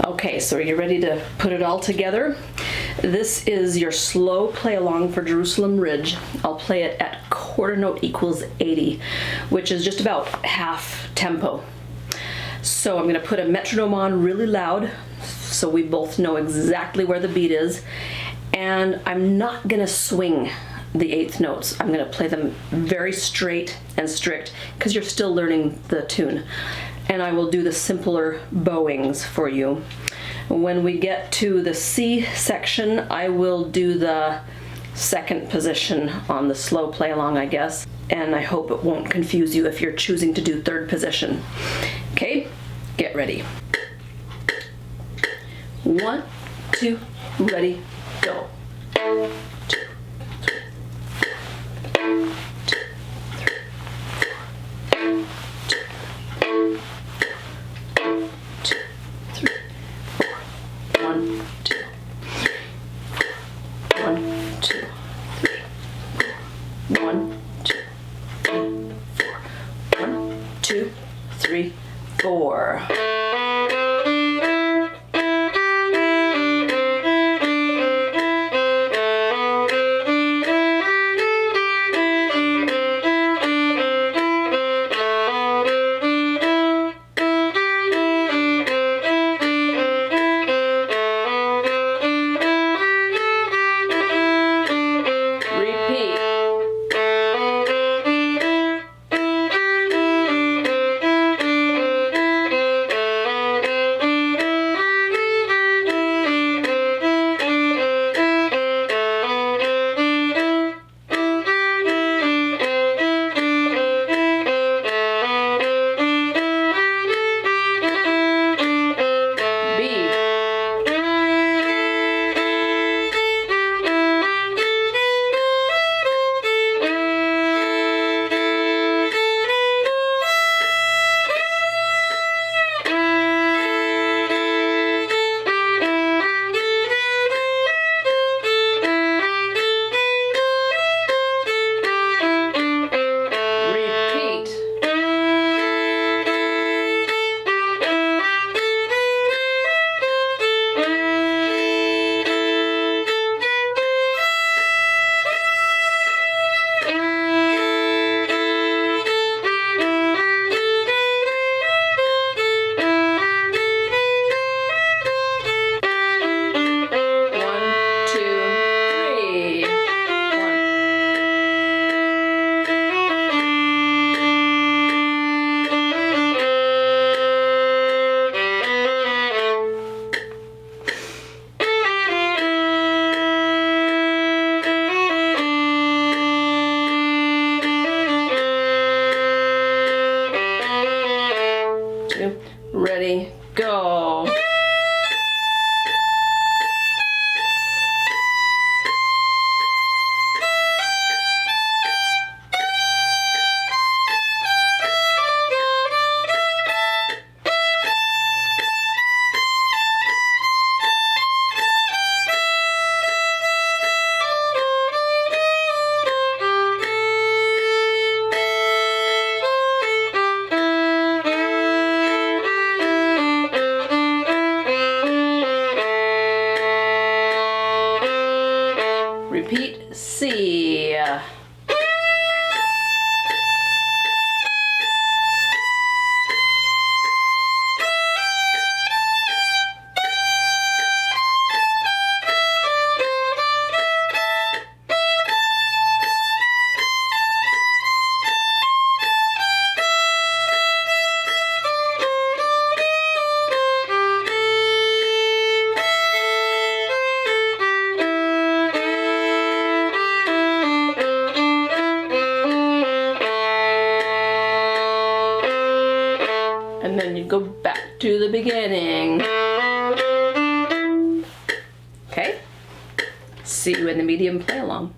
Okay, so are you ready to put it all together? This is your slow play along for Jerusalem Ridge. I'll play it at quarter note equals 80, which is just about half tempo. So I'm going to put a metronome on really loud so we both know exactly where the beat is. And I'm not going to swing the eighth notes. I'm going to play them very straight and strict because you're still learning the tune. And I will do the simpler bowings for you. When we get to the C section, I will do the second position on the slow play along, I guess. And I hope it won't confuse you if you're choosing to do third position. Okay, get ready. 1, 2, ready, go. 2, 2, 3, 4. Ready, go. Repeat C. And then you go back to the beginning. Okay? See you in the medium play along.